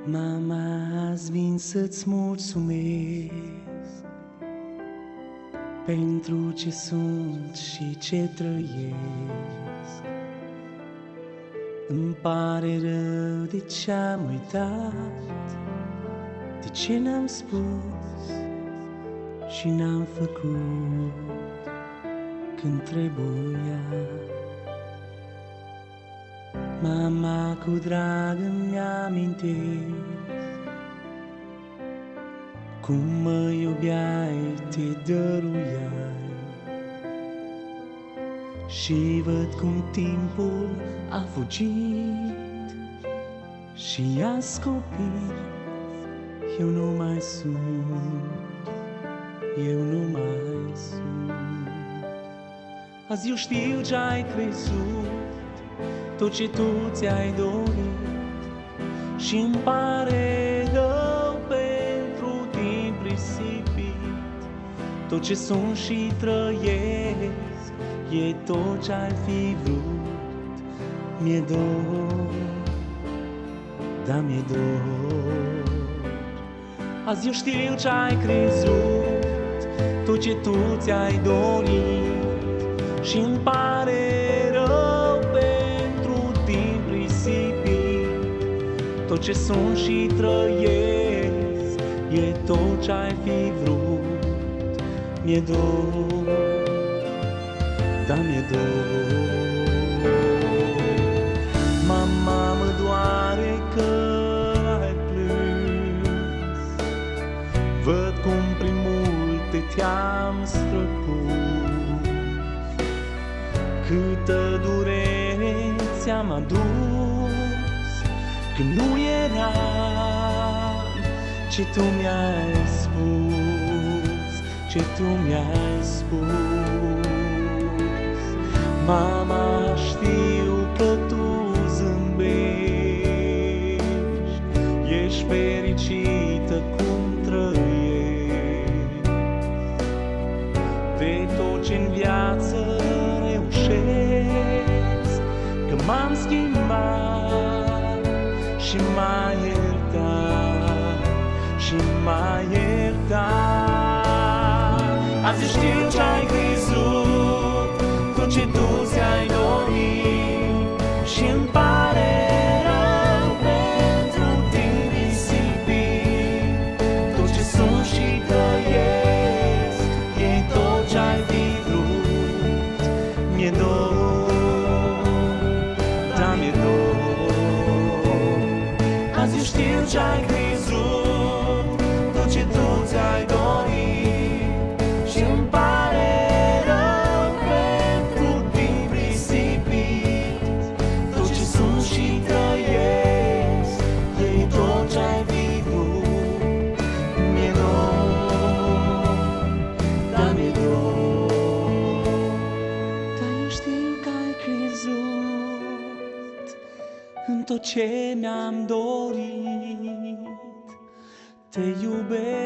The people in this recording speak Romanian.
Mama, azi vin să-ți mulțumesc pentru ce sunt și ce trăiesc. Îmi pare rău de ce-am uitat, de ce n-am spus și n-am făcut când trebuia. Mama, cu drag îmi amintesc cum mă iubeai, te dăruiai. Și văd cum timpul a fugit și azi copil, eu nu mai sunt, eu nu mai sunt. Azi eu știu ce-ai crezut, tot ce tu ți-ai dorit, și-mi pare rău pentru timp risipit. Tot ce sunt și trăiesc e tot ce-ai fi vrut. Mi-e dor, da mi-e dor. Azi eu știu ce-ai crezut, tot ce tu ți-ai dorit, și-mi pare rău pentru timp risipit. Tot ce sunt și trăiesc e tot ce-ai fi vrut. Mi-e dor, da mi-e dor. Mama, mă doare că ai plâns, văd cum prin multe te-am străpus. Câtă durere ți-am adus când nu era ce tu mi-ai spus, ce tu mi-ai spus. Mama, știu că tu zâmbești, ești fericită cum trăiești. De tot ce-n viață reușesc, că m-am schimbat și m-ai iertat, și m-ai iertat. Azi știu ce-ai crezut, tot ce tu ți-ai dorit, și-mi pare rău pentru timp risipit. Tot ce sunt și trăiesc e tot ce-ai fi vrut. Mi-e dor, da mi-e dor. Azi eu știu ce-ai crezut, tot ce tu ți-ai dorit, și-mi pare rău pentru timp risipit. Tot ce sunt și trăiesc e tot ce-ai fi vrut. Mi-e dor, da mi-e dor. Dar eu știu că ai crezut în tot ce mi-am dorit. Te iubesc